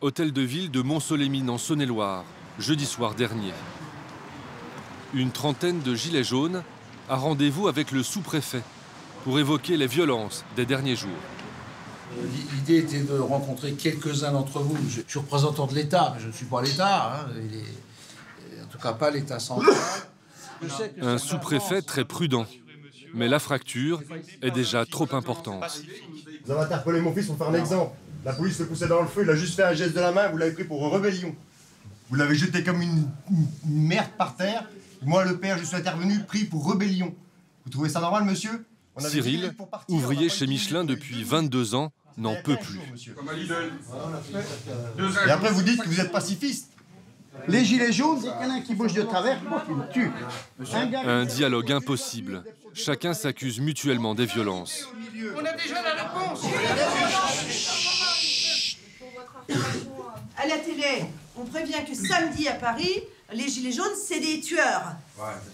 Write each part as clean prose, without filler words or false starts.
hôtel de ville de Mont-Solémine en Saône-et-Loire, jeudi soir dernier. Une trentaine de gilets jaunes a rendez-vous avec le sous-préfet pour évoquer les violences des derniers jours. L'idée était de rencontrer quelques-uns d'entre vous. Je suis représentant de l'État, mais je ne suis pas l'État. En tout cas, pas l'État central. Un sous-préfet très prudent. Mais la fracture est déjà trop importante. Vous avez interpellé mon fils pour faire un exemple. La police le poussait dans le feu, il a juste fait un geste de la main, vous l'avez pris pour rébellion. Vous l'avez jeté comme une merde par terre. Moi, le père, je suis intervenu, pris pour rébellion. Vous trouvez ça normal, monsieur? Cyril, ouvrier chez Michelin depuis 22 ans, n'en peut plus. Et après, vous dites que vous êtes pacifiste. Les gilets jaunes, c'est qu'il y en a un qui bouge de travers, tu le tues. Un dialogue impossible. Chacun s'accuse mutuellement des violences. On a déjà la réponse. À la télé, on prévient que samedi à Paris, les gilets jaunes, c'est des tueurs.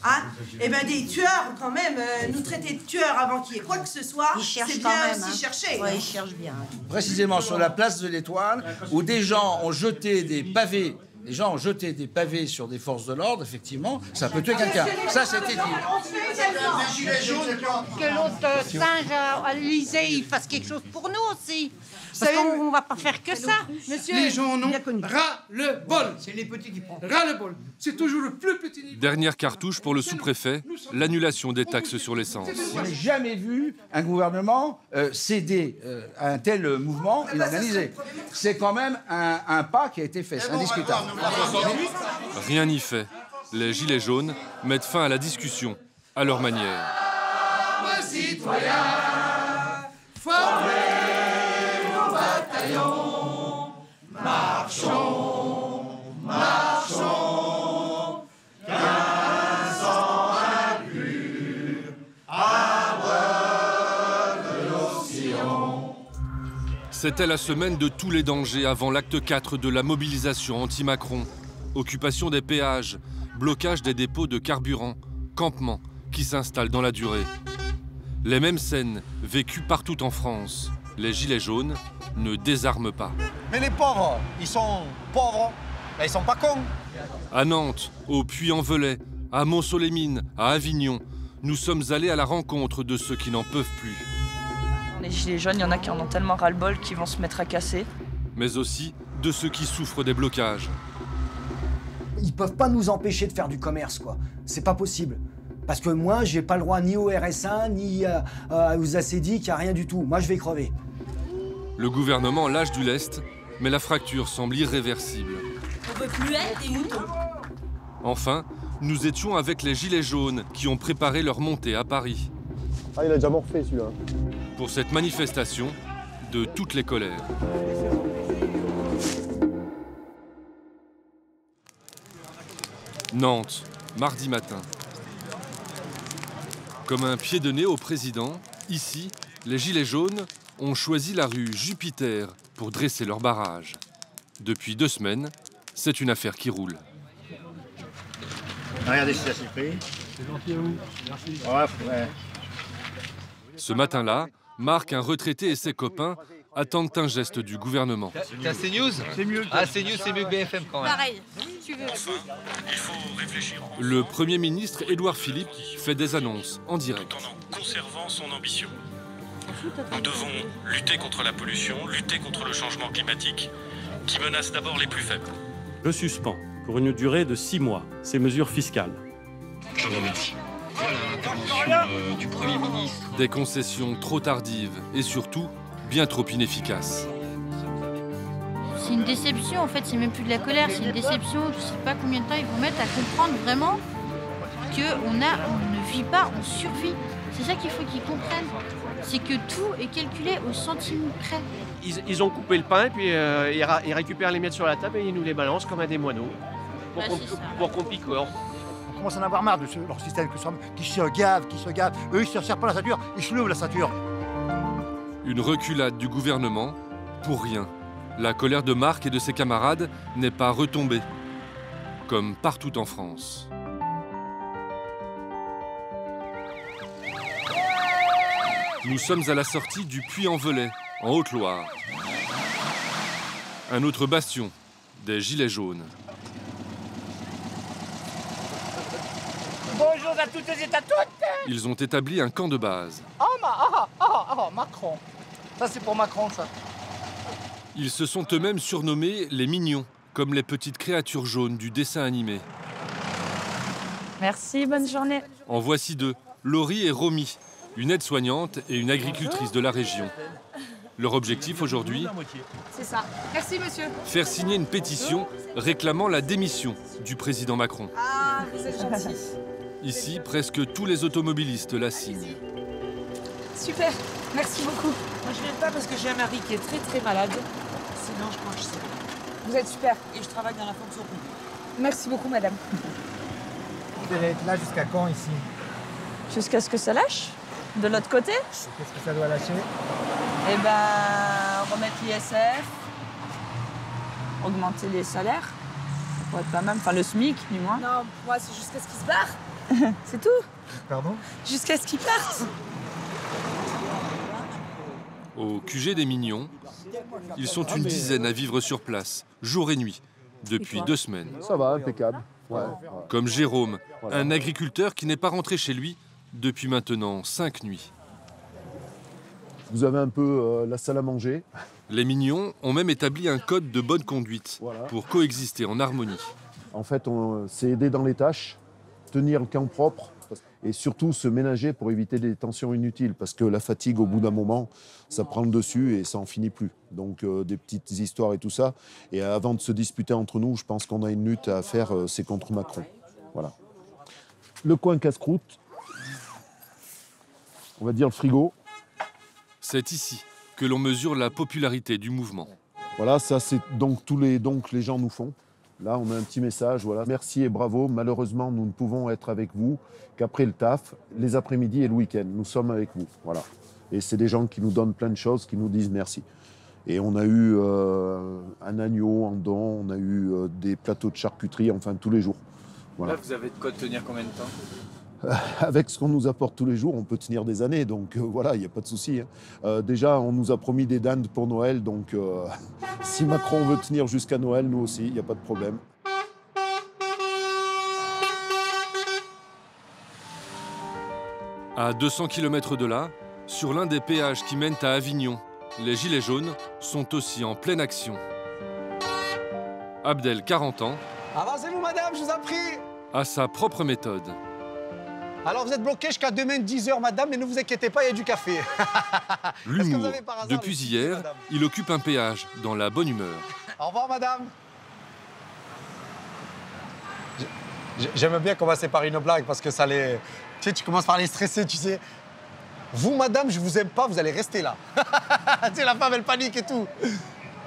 Hein? Eh bien, des tueurs, quand même, nous traiter de tueurs avant qu'il y ait quoi que ce soit, c'est bien aussi chercher. Ouais, ils cherchent bien. Précisément sur la place de l'Étoile, où des gens ont jeté des pavés. Les gens ont jeté des pavés sur des forces de l'ordre, effectivement, ça peut tuer quelqu'un. Ça, c'était dit. Que l'autre singe à l'Élysée, il fasse quelque chose pour nous aussi. Parce qu'on ne va pas faire que ça. Monsieur, les gens en ont ras-le-bol. C'est les petits qui prennent. Ras-le-bol. C'est toujours le plus petit niveau. Dernière cartouche pour le sous-préfet, l'annulation des taxes sur l'essence. Je n'ai jamais vu un gouvernement céder à un tel mouvement et l'organiser. C'est quand même un pas qui a été fait, c'est indiscutable. Rien n'y fait. Les gilets jaunes mettent fin à la discussion, à leur manière. Citoyens, formez vos bataillons, marchons, marchons, 15 ans impurs, arbre de nos sillons. C'était la semaine de tous les dangers avant l'acte 4 de la mobilisation anti-Macron. Occupation des péages, blocage des dépôts de carburant, campement qui s'installe dans la durée. Les mêmes scènes vécues partout en France. Les gilets jaunes ne désarment pas. Mais les pauvres, ils sont pauvres, mais ils sont pas cons. À Nantes, au Puy-en-Velay, à Mont-Solémine, à Avignon, nous sommes allés à la rencontre de ceux qui n'en peuvent plus. Les gilets jaunes, il y en a qui en ont tellement ras-le-bol qu'ils vont se mettre à casser. Mais aussi de ceux qui souffrent des blocages. Ils peuvent pas nous empêcher de faire du commerce, quoi. C'est pas possible. Parce que moi, j'ai pas le droit ni au RSA, ni aux ACDIC, à rien du tout. Moi, je vais crever. Le gouvernement lâche du lest, mais la fracture semble irréversible. On peut plus être des moutons. Enfin, nous étions avec les gilets jaunes qui ont préparé leur montée à Paris. Ah, il a déjà morflé, celui-là. Pour cette manifestation de toutes les colères. Nantes, mardi matin. Comme un pied de nez au président, ici, les gilets jaunes ont choisi la rue Jupiter pour dresser leur barrage. Depuis 2 semaines, c'est une affaire qui roule. Regardez si ça s'est pris. C'est gentil à vous. Merci. Ouais. Ce matin-là, Marc, un retraité et ses copains attendent un geste du gouvernement. T'as CNews? C'est mieux. Ah, CNews, c'est mieux que BFM quand même. Pareil, si tu veux. Enfin, il faut réfléchir. Le Premier ministre Édouard Philippe fait des annonces en direct. Tout en conservant son ambition. Nous devons lutter contre la pollution, lutter contre le changement climatique, qui menace d'abord les plus faibles. Je suspends, pour une durée de 6 mois, ces mesures fiscales. Je vous remercie. Voilà l'intervention du Premier ministre. Des concessions trop tardives et surtout bien trop inefficaces. C'est une déception, en fait, c'est même plus de la colère, c'est une déception. Je sais pas combien de temps ils vont mettre à comprendre vraiment qu'on ne vit pas, on survit. C'est ça qu'il faut qu'ils comprennent. C'est que tout est calculé au centime près. Ils ont coupé le pain, puis ils récupèrent les miettes sur la table et ils nous les balancent comme à des moineaux pour qu'on picore. On commence à en avoir marre de leur système qui se gave. Eux, ils se serrent pas la ceinture, ils se lèvent la ceinture. Une reculade du gouvernement pour rien. La colère de Marc et de ses camarades n'est pas retombée, comme partout en France. Nous sommes à la sortie du Puy-en-Velay, en Haute-Loire. Un autre bastion, des gilets jaunes. Bonjour à toutes et à toutes. Ils ont établi un camp de base. Macron. Ça, c'est pour Macron, ça. Ils se sont eux-mêmes surnommés les mignons, comme les petites créatures jaunes du dessin animé. Merci, bonne journée. En voici deux, Laurie et Romy, une aide-soignante et une agricultrice de la région. Leur objectif aujourd'hui, C'est ça. Merci, monsieur. faire signer une pétition réclamant la démission du président Macron. Ah, vous êtes gentil. Ici, presque tous les automobilistes la signent. Super. Merci beaucoup. Moi, je viens pas parce que j'ai un mari qui est très malade. Sinon, je crois que je sais. Vous êtes super. Et je travaille dans la fonction publique. Merci beaucoup, madame. Vous allez être là jusqu'à quand ici? Jusqu'à ce que ça lâche. De l'autre côté, Qu'est-ce que ça doit lâcher? eh ben, remettre l'ISF, augmenter les salaires. Ça pourrait être pas mal. Enfin, le SMIC, du moins. Non, pour moi, c'est jusqu'à ce qu'ils se barrent. C'est tout. Pardon? Jusqu'à ce qu'ils partent. Au QG des Mignons, ils sont une dizaine à vivre sur place, jour et nuit, depuis 2 semaines. Ça va, impeccable. Ouais. Comme Jérôme, un agriculteur qui n'est pas rentré chez lui depuis maintenant 5 nuits. Vous avez un peu la salle à manger. Les Mignons ont même établi un code de bonne conduite pour coexister en harmonie. En fait, c'est aider dans les tâches, tenir le camp propre et surtout se ménager pour éviter des tensions inutiles parce que la fatigue, au bout d'un moment, ça prend le dessus et ça en finit plus. Donc des petites histoires et tout ça. Et avant de se disputer entre nous, je pense qu'on a une lutte à faire, c'est contre Macron. Voilà. Le coin casse-croûte, on va dire le frigo. C'est ici que l'on mesure la popularité du mouvement. Voilà, ça c'est donc tous les dons que les gens nous font. Là, on a un petit message, voilà. Merci et bravo. Malheureusement, nous ne pouvons être avec vous qu'après le taf, les après-midi et le week-end. Nous sommes avec vous, voilà. Et c'est des gens qui nous donnent plein de choses, qui nous disent merci. Et on a eu un agneau en don, on a eu des plateaux de charcuterie, enfin tous les jours. Voilà. Là, vous avez de quoi tenir combien de temps? Avec ce qu'on nous apporte tous les jours, on peut tenir des années, donc voilà, il n'y a pas de souci. Hein. Déjà, on nous a promis des dindes pour Noël, donc si Macron veut tenir jusqu'à Noël, nous aussi, il n'y a pas de problème. À 200 km de là, sur l'un des péages qui mènent à Avignon, les Gilets jaunes sont aussi en pleine action. Abdel, 40 ans, Avancez-vous, madame, je vous en prie. a sa propre méthode. Alors, vous êtes bloqué jusqu'à demain 10h, madame, mais ne vous inquiétez pas, il y a du café. L'humour. Depuis hier, il occupe un péage, dans la bonne humeur. Au revoir, madame. J'aime bien commencer par une blague parce que ça les... Tu sais, tu commences par les stresser, tu sais. Vous, madame, je vous aime pas, vous allez rester là. Tu sais, la femme, elle panique et tout.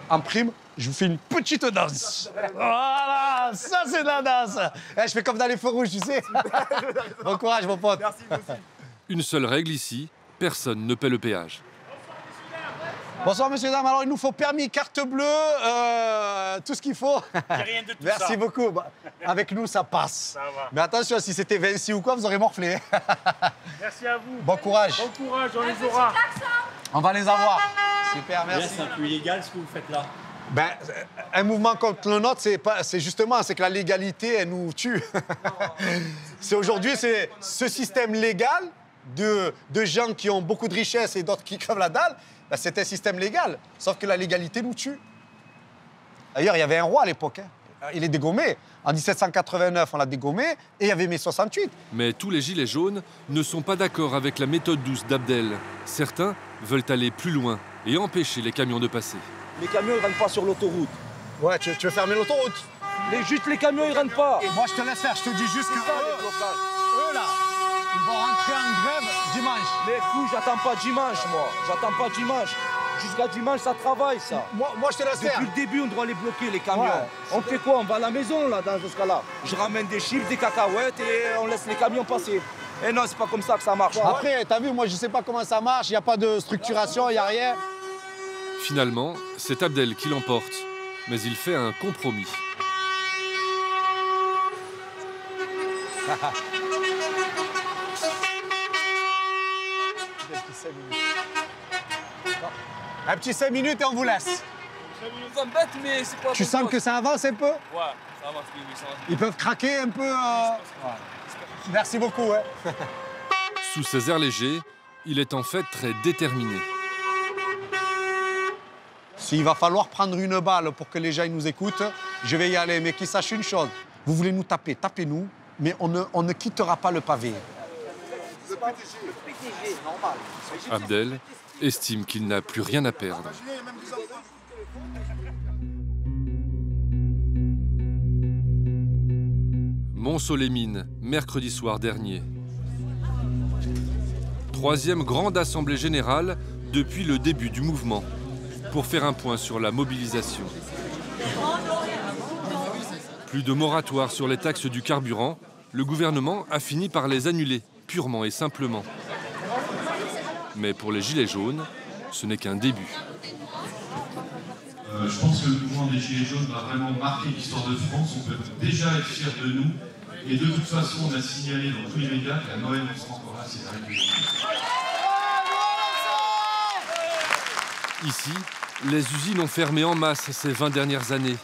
En prime, je vous fais une petite danse. Voilà, ça, c'est de la danse. Eh, je fais comme dans les feux rouges, tu sais. Bon courage, mon pote. Merci, vous aussi. Une seule règle ici, personne ne paie le péage. Bonsoir, messieurs, dames. Alors, il nous faut permis, carte bleue, tout ce qu'il faut. Rien de tout Merci ça. beaucoup. Bah, avec nous, ça passe. Ça va. Mais attention, si c'était Vinci ou quoi, vous aurez morflé. Merci à vous. Bon courage. Bon courage, on les aura. On va les avoir. Super, merci. C'est un peu illégal ce que vous faites là. Ben, un mouvement contre le nôtre, c'est justement que la légalité, elle nous tue. C'est aujourd'hui, c'est ce système légal de gens qui ont beaucoup de richesses et d'autres qui crevent la dalle. Ben, c'est un système légal, sauf que la légalité nous tue. D'ailleurs, il y avait un roi à l'époque. Hein. Il est dégommé. En 1789, on l'a dégommé, et il y avait mai 68. Mais tous les gilets jaunes ne sont pas d'accord avec la méthode douce d'Abdel. Certains veulent aller plus loin et empêcher les camions de passer. Les camions, ils rentrent pas sur l'autoroute. Ouais, tu veux fermer l'autoroute? Juste les camions, ils rentrent pas. Moi, je te laisse faire. Je te dis juste que eux, là, ils vont rentrer en grève dimanche. Mais écoute, j'attends pas dimanche, moi. J'attends pas dimanche. Jusqu'à dimanche, ça travaille, ça. Moi, je te laisse faire. Depuis le début, on doit les bloquer, les camions. Ouais. On fait quoi? On va à la maison, là, dans ce cas-là. Je ramène des chips, des cacahuètes et on laisse les camions passer. Et non, c'est pas comme ça que ça marche. Après, t'as vu, moi, je sais pas comment ça marche. Il n'y a pas de structuration, il n'y a rien. Finalement, c'est Abdel qui l'emporte, mais il fait un compromis. Un petit 5 minutes et on vous laisse. Ça m'embête, mais c'est pas... Tu sens que ça avance un peu? Ouais, ça avance, oui, ça avance. Ils peuvent craquer un peu. Merci beaucoup. Ouais. Sous ses airs légers, il est en fait très déterminé. S'il va falloir prendre une balle pour que les gens nous écoutent, je vais y aller. Mais qu'ils sachent une chose, vous voulez nous taper, tapez-nous, mais on ne quittera pas le pavé. Abdel estime qu'il n'a plus rien à perdre. Mont-Solémine, mercredi soir dernier. Troisième grande assemblée générale depuis le début du mouvement, pour faire un point sur la mobilisation. Plus de moratoire sur les taxes du carburant, le gouvernement a fini par les annuler, purement et simplement. Mais pour les Gilets jaunes, ce n'est qu'un début. Je pense que le mouvement des Gilets jaunes va vraiment marquer l'histoire de France. On peut déjà être fiers de nous. Et de toute façon, on a signalé dans tous les médias qu'à Noël, on sera encore là, c'est arrivé. Ici, les usines ont fermé en masse ces 20 dernières années.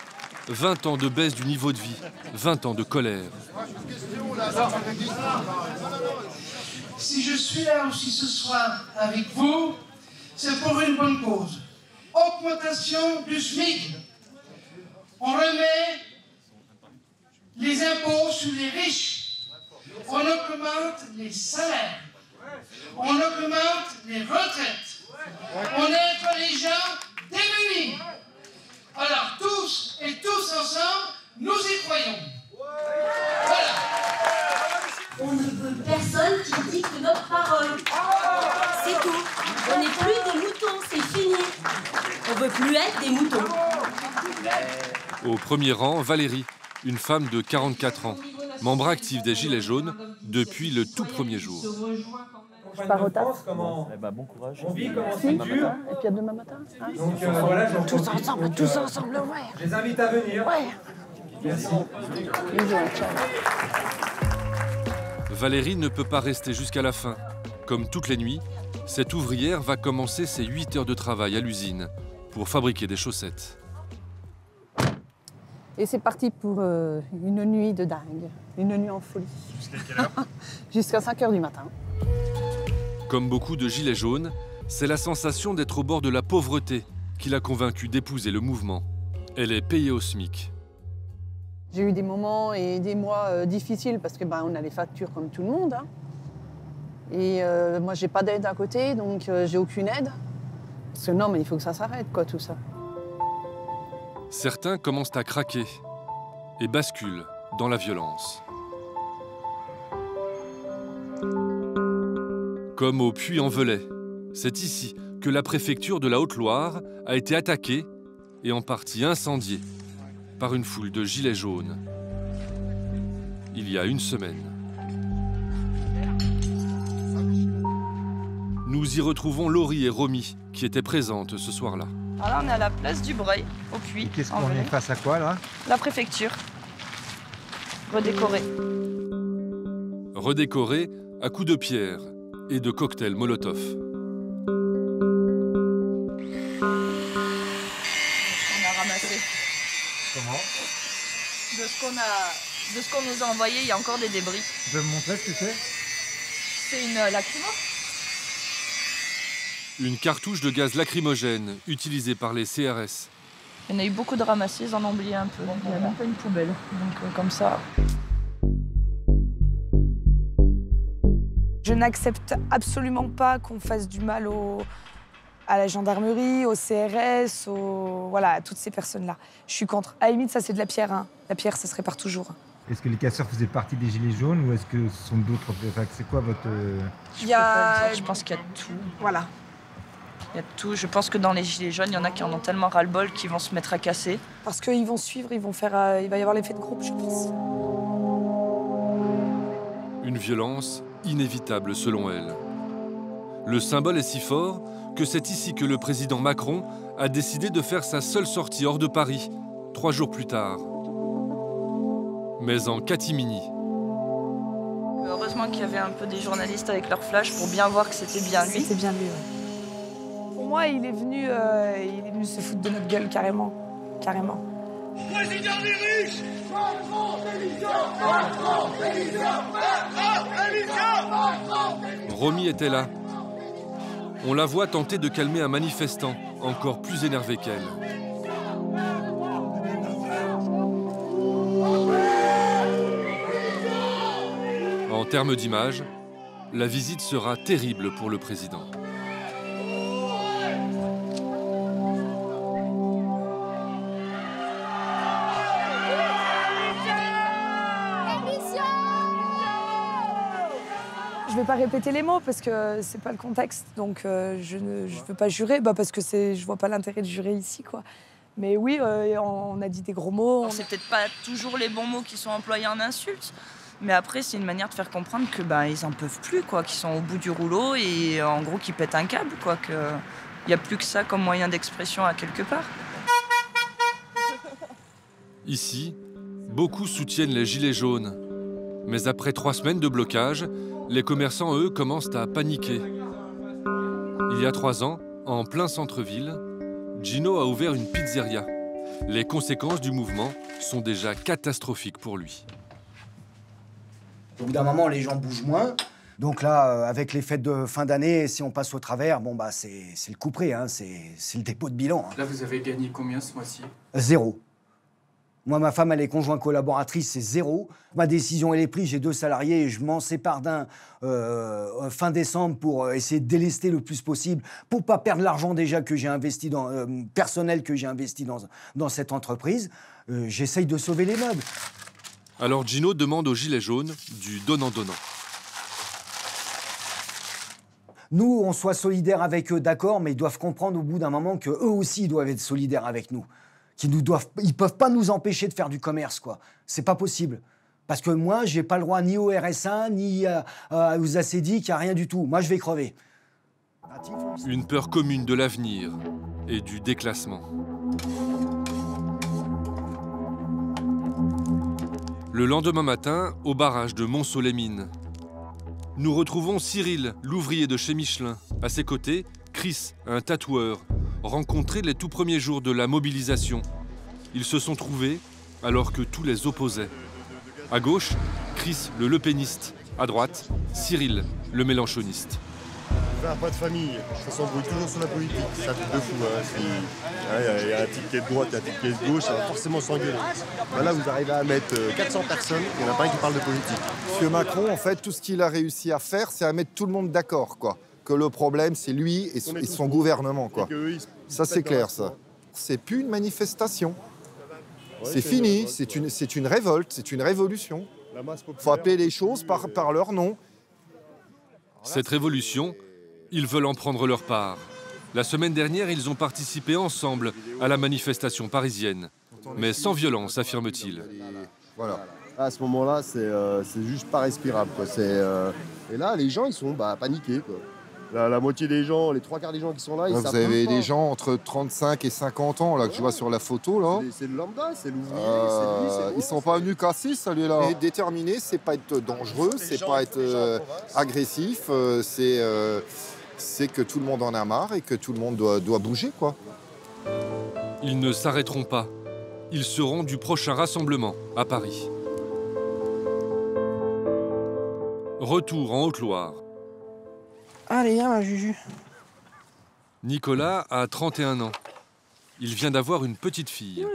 20 ans de baisse du niveau de vie, 20 ans de colère. Si je suis là aussi ce soir avec vous, c'est pour une bonne cause. Augmentation du SMIC. On remet les impôts sur les riches. On augmente les salaires. On augmente les retraites. On aide les gens démunis. Alors tous et tous ensemble, nous y croyons. Voilà. On ne veut personne qui dicte notre parole. C'est tout. On n'est plus des moutons, c'est fini. On veut plus être des moutons. Au premier rang, Valérie, une femme de 44 ans, membre active des Gilets jaunes depuis le tout premier jour. Je pars au taf. Eh ben, bon courage. On vit comment c'est dur. Et puis à demain matin. Hein. Donc voilà, tous ensemble, ouais. Je les invite à venir. Ouais. Merci. Bisous, ciao. Valérie ne peut pas rester jusqu'à la fin. Comme toutes les nuits, cette ouvrière va commencer ses 8 heures de travail à l'usine pour fabriquer des chaussettes. Et c'est parti pour une nuit de dingue, une nuit en folie. Jusqu'à quelle heure? Jusqu'à 5 h du matin. Comme beaucoup de Gilets jaunes, c'est la sensation d'être au bord de la pauvreté qui l'a convaincue d'épouser le mouvement. Elle est payée au SMIC. J'ai eu des moments et des mois difficiles parce que on a les factures comme tout le monde. Hein. Et moi, j'ai pas d'aide à côté, donc j'ai aucune aide. Parce que non, mais il faut que ça s'arrête, quoi, tout ça. Certains commencent à craquer et basculent dans la violence. Comme au Puy-en-Velay, c'est ici que la préfecture de la Haute-Loire a été attaquée et en partie incendiée par une foule de gilets jaunes. Il y a une semaine. Nous y retrouvons Laurie et Romy, qui étaient présentes ce soir-là. Alors là, on est à la place du Breuil, au Puy. Qu'est-ce qu'on est face à quoi, là? La préfecture. Redécorée. Redécorée à coups de pierre et de cocktails Molotov. On a ramassé. Comment? De ce qu'on nous a envoyé, il y a encore des débris. Tu peux me montrer ce que c'est? C'est une lacrymo. Une cartouche de gaz lacrymogène utilisée par les CRS. Il y en a eu beaucoup de ramassés, ils en ont oublié un peu. Il n'y a même pas une poubelle, donc comme ça. Je n'accepte absolument pas qu'on fasse du mal à la gendarmerie, au CRS, voilà, à toutes ces personnes-là. Je suis contre. À la limite, ça c'est de la pierre. Hein. La pierre, ça se répare toujours. Est-ce que les casseurs faisaient partie des Gilets jaunes ou est-ce que ce sont d'autres... Enfin, c'est quoi votre... Je pense qu'il y a tout. Voilà. Il y a tout. Je pense que dans les Gilets jaunes, il y en a qui en ont tellement ras-le-bol qu'ils vont se mettre à casser. Parce qu'ils vont suivre, ils vont faire... il va y avoir l'effet de groupe, je pense. Une violence inévitable selon elle. Le symbole est si fort que c'est ici que le président Macron a décidé de faire sa seule sortie hors de Paris, 3 jours plus tard. Mais en catimini. Heureusement qu'il y avait un peu des journalistes avec leur flash pour bien voir que c'était bien lui. C'était bien lui, ouais. Pour moi, il est venu se foutre de notre gueule, carrément. Carrément. Président des riches, Macron, Macron, Macron. Romy était là. On la voit tenter de calmer un manifestant, encore plus énervé qu'elle. En termes d'image, la visite sera terrible pour le président. Je ne vais pas répéter les mots parce que c'est pas le contexte, donc je ne veux pas jurer, parce que je vois pas l'intérêt de jurer ici, quoi. Mais oui, on a dit des gros mots. C'est peut-être pas toujours les bons mots qui sont employés en insultes, mais après c'est une manière de faire comprendre que ils en peuvent plus, quoi, qu'ils sont au bout du rouleau et en gros qu'ils pètent un câble, quoi, qu'il n'y a plus que ça comme moyen d'expression à quelque part. Ici, beaucoup soutiennent les gilets jaunes, mais après 3 semaines de blocage, les commerçants, eux, commencent à paniquer. Il y a 3 ans, en plein centre-ville, Gino a ouvert une pizzeria. Les conséquences du mouvement sont déjà catastrophiques pour lui. Au bout d'un moment, les gens bougent moins. Donc là, avec les fêtes de fin d'année, si on passe au travers, c'est le couperet, hein, c'est le dépôt de bilan. Hein. Là, vous avez gagné combien ce mois-ci? 0. Moi, ma femme, elle est conjointe collaboratrice, c'est 0. Ma décision, elle est prise, j'ai 2 salariés et je m'en sépare d'un fin décembre pour essayer de délester le plus possible, pour pas perdre l'argent déjà que j'ai investi personnel que j'ai investi dans cette entreprise. J'essaye de sauver les meubles. Alors Gino demande aux gilets jaunes du donnant-donnant. Nous, on soit solidaires avec eux, d'accord, mais ils doivent comprendre au bout d'un moment qu'eux aussi doivent être solidaires avec nous. Ils peuvent pas nous empêcher de faire du commerce, quoi. C'est pas possible. Parce que moi, j'ai pas le droit ni au RSA, ni aux ACDIC, à rien du tout. Moi, je vais crever. Une peur commune de l'avenir et du déclassement. Le lendemain matin, au barrage de Mont-Soleil-Mines, nous retrouvons Cyril, l'ouvrier de chez Michelin. À ses côtés, Chris, un tatoueur, rencontré les tout premiers jours de la mobilisation. Ils se sont trouvés alors que tout les opposait. À gauche, Chris, le lepéniste. À droite, Cyril, le mélenchoniste. Un pas de famille, ça s'embrouille toujours sur la politique, c'est un truc de fou. Il y a un type qui est de droite, il y a un type qui est de gauche, ça va forcément s'engueuler. Là, vous arrivez à mettre 400 personnes, il n'y en a pas un qui parle de politique. Monsieur Macron, en fait, tout ce qu'il a réussi à faire, c'est à mettre tout le monde d'accord, quoi. Que le problème, c'est lui et son gouvernement, quoi. Ça, c'est clair, ça. C'est plus une manifestation. C'est fini, c'est une révolte, c'est une révolution. Il faut appeler les choses par leur nom. Cette révolution, ils veulent en prendre leur part. La semaine dernière, ils ont participé ensemble à la manifestation parisienne. Mais sans violence, affirme-t-il. Voilà. À ce moment-là, c'est juste pas respirable, quoi. Et là, les gens, ils sont paniqués, quoi. La moitié des gens, les 3/4 des gens qui sont là, ils savent pas. Vous avez des gens entre 35 et 50 ans là, que je vois sur la photo. Là. C'est le lambda, c'est l'ouvrier, c'est lui, c'est ils sont pas venus casser, celui-là. Et déterminé, c'est pas être dangereux, c'est pas être agressif, c'est que tout le monde en a marre et que tout le monde doit bouger, quoi. Ils ne s'arrêteront pas. Ils seront du prochain rassemblement à Paris. Retour en Haute-Loire. Allez, viens, ma Juju. Nicolas a 31 ans. Il vient d'avoir une petite fille.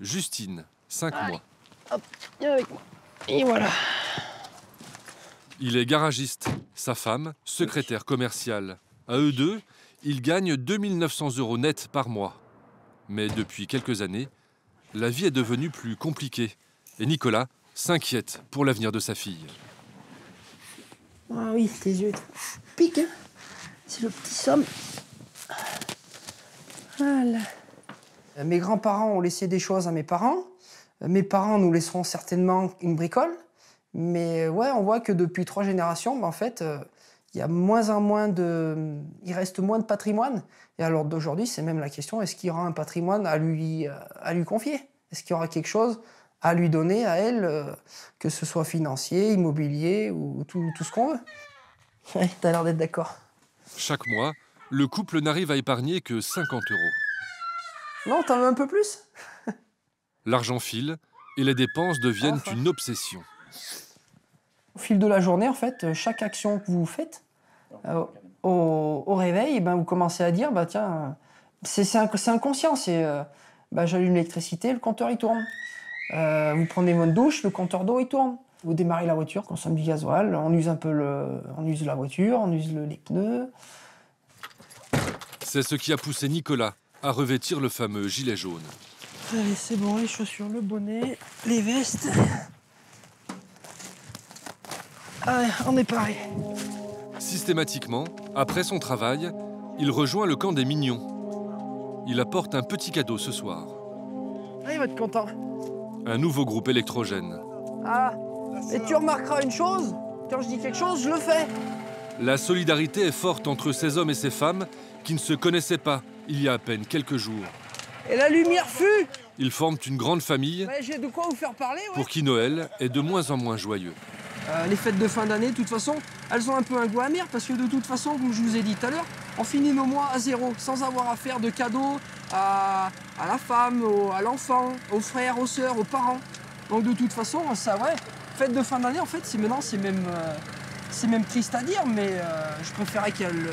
Justine, 5 mois. Hop, viens avec moi. Et voilà. Il est garagiste. Sa femme, secrétaire commerciale. À eux deux, ils gagnent 2 900 € net par mois. Mais depuis quelques années, la vie est devenue plus compliquée. Et Nicolas s'inquiète pour l'avenir de sa fille. Ah oui, tes yeux piquent, hein. C'est le petit somme. Voilà. Mes grands-parents ont laissé des choses à mes parents. Mes parents nous laisseront certainement une bricole. Mais ouais, on voit que depuis 3 générations, en fait, il y a moins en moins de... Il reste moins de patrimoine. Et alors d'aujourd'hui, c'est même la question, est-ce qu'il y aura un patrimoine à lui confier? Est-ce qu'il y aura quelque chose à lui donner, à elle, que ce soit financier, immobilier ou tout ce qu'on veut? Ouais, t'as l'air d'être d'accord. Chaque mois, Le couple n'arrive à épargner que 50 €. Non, t'en veux un peu plus? L'argent file et les dépenses deviennent Enfin. une obsession. Au fil de la journée, en fait, chaque action que vous faites, au réveil, ben, vous commencez à dire, bah, tiens, c'est inconscient, j'allume l'électricité, le compteur il tourne. Vous prenez votre douche, le compteur d'eau il tourne. Vous démarrez la voiture, consomme du gasoil, on use la voiture, on use les pneus. C'est ce qui a poussé Nicolas à revêtir le fameux gilet jaune. Allez, c'est bon, les chaussures, le bonnet, les vestes. Allez, on est paré. Systématiquement, après son travail, il rejoint le camp des mignons. Il apporte un petit cadeau ce soir. Ah, il va être content. Un nouveau groupe électrogène. Ah, et tu remarqueras une chose, quand je dis quelque chose, je le fais. La solidarité est forte entre ces hommes et ces femmes qui ne se connaissaient pas il y a à peine quelques jours. Et la lumière fut. Ils forment une grande famille Ouais, j'ai de quoi vous faire parler, ouais. pour qui Noël est de moins en moins joyeux. Les fêtes de fin d'année, de toute façon, elles ont un peu un goût amer parce que de toute façon, comme je vous ai dit tout à l'heure, on finit nos mois à zéro, sans avoir à faire de cadeaux à la femme, à l'enfant, aux frères, aux sœurs, aux parents. Donc de toute façon, ça, ouais, fête de fin d'année, en fait, c'est même triste à dire, mais je préférais qu'elles...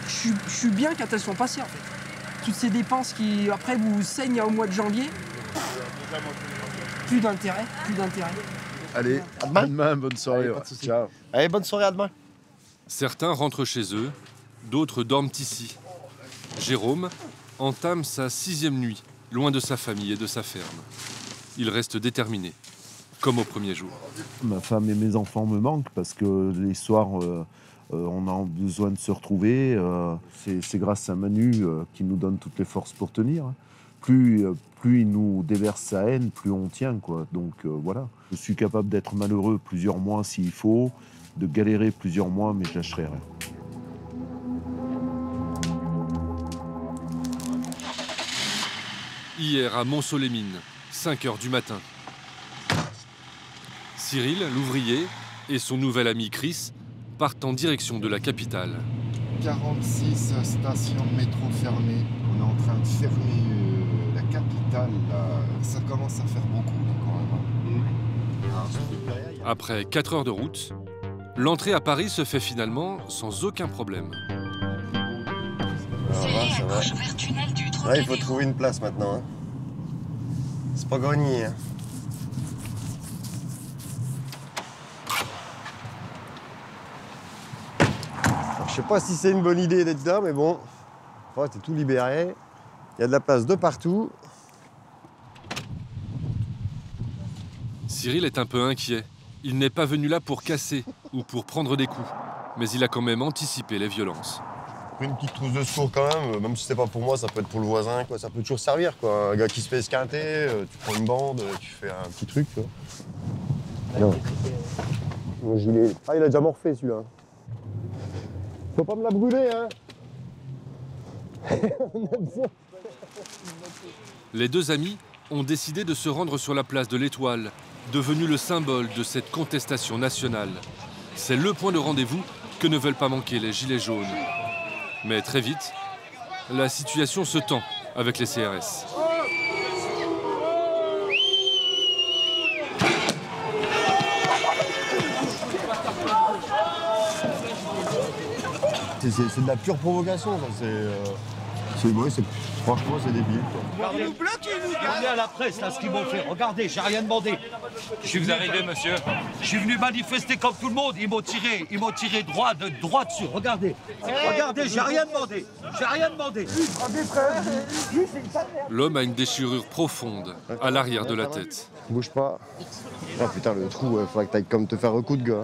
je suis bien quand elles sont passées, en fait. Toutes ces dépenses qui, après, vous saignent au mois de janvier, plus d'intérêt, plus d'intérêt. Allez, à demain, bonne soirée. Ouais. Ciao. Allez, bonne soirée, à demain. Certains rentrent chez eux, d'autres dorment ici. Jérôme entame sa 6e nuit, loin de sa famille et de sa ferme. Il reste déterminé, comme au premier jour. Ma femme et mes enfants me manquent parce que les soirs, on a besoin de se retrouver. C'est grâce à Manu qui nous donne toutes les forces pour tenir. Plus il nous déverse sa haine, plus on tient, quoi. Donc voilà. Je suis capable d'être malheureux plusieurs mois s'il faut, de galérer plusieurs mois, mais je lâcherai rien. Hier à Montceau-les-Mines, 5 h du matin. Cyril, l'ouvrier, et son nouvel ami Chris partent en direction de la capitale. 46 stations de métro fermées. On est en train de fermer la capitale. Là. Ça commence à faire beaucoup quand même. Après 4 heures de route, l'entrée à Paris se fait finalement sans aucun problème. Ça va. Ouais, il faut trouver une place maintenant. Hein. C'est pas grogné. Hein. Alors, je sais pas si c'est une bonne idée d'être là, mais bon. Enfin, t'es tout libéré. Il y a de la place de partout. Cyril est un peu inquiet. Il n'est pas venu là pour casser ou pour prendre des coups, mais il a quand même anticipé les violences. Une petite trousse de secours quand même si c'est pas pour moi, ça peut être pour le voisin, quoi. Ça peut toujours servir, quoi. Un gars qui se fait esquinter, tu prends une bande, tu fais un petit truc, quoi. Non. Mon gilet. Ah, il a déjà morflé celui-là. Faut pas me la brûler, hein. Les deux amis ont décidé de se rendre sur la place de l'Étoile, devenue le symbole de cette contestation nationale. C'est le point de rendez-vous que ne veulent pas manquer les Gilets jaunes. Mais très vite, la situation se tend avec les CRS. C'est de la pure provocation, ça. Franchement, c'est débile. Ils nous bloquent, ils nous gardent. Regardez à la presse, là, ce qu'ils m'ont fait. Regardez, j'ai rien demandé. Je suis venu arrivé, monsieur. Je suis venu manifester comme tout le monde. Ils m'ont tiré droit dessus. Regardez. Regardez, j'ai rien demandé. J'ai rien demandé. L'homme a une déchirure profonde à l'arrière de la tête. Bouge pas. Ah putain, le trou, faudrait que t'ailles comme te faire recoudre, gars.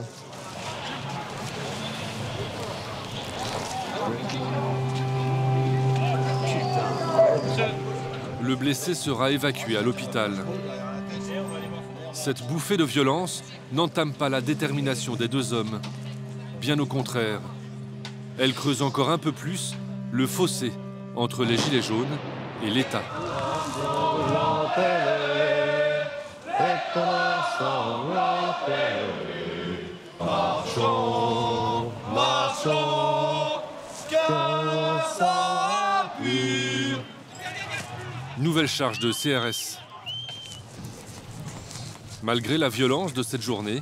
Le blessé sera évacué à l'hôpital. Cette bouffée de violence n'entame pas la détermination des deux hommes. Bien au contraire, elle creuse encore un peu plus le fossé entre les Gilets jaunes et l'État. Marchons, marchons, charge de CRS. Malgré la violence de cette journée,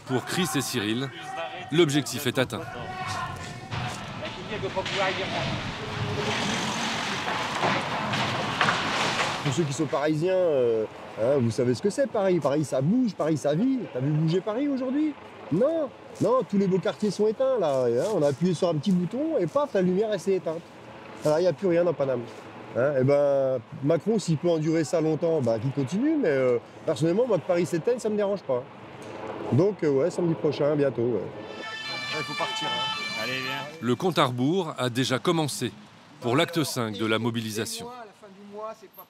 pour Chris et Cyril, l'objectif est atteint. Pour ceux qui sont parisiens, vous savez ce que c'est Paris. Paris ça bouge, Paris ça vit. T'as vu bouger Paris aujourd'hui? Non, non, tous les beaux quartiers sont éteints là. On a appuyé sur un petit bouton et paf, la lumière elle s'est éteinte. Alors il n'y a plus rien dans Paname. Et ben Macron, s'il peut endurer ça longtemps, qu'il continue, mais personnellement, moi que Paris s'éteigne, ça me dérange pas. Donc ouais, samedi prochain, bientôt. Ouais. Il faut partir. Hein. Allez, viens. Le compte à rebours a déjà commencé pour l'acte 5 de la mobilisation. À la fin du mois, c'est pas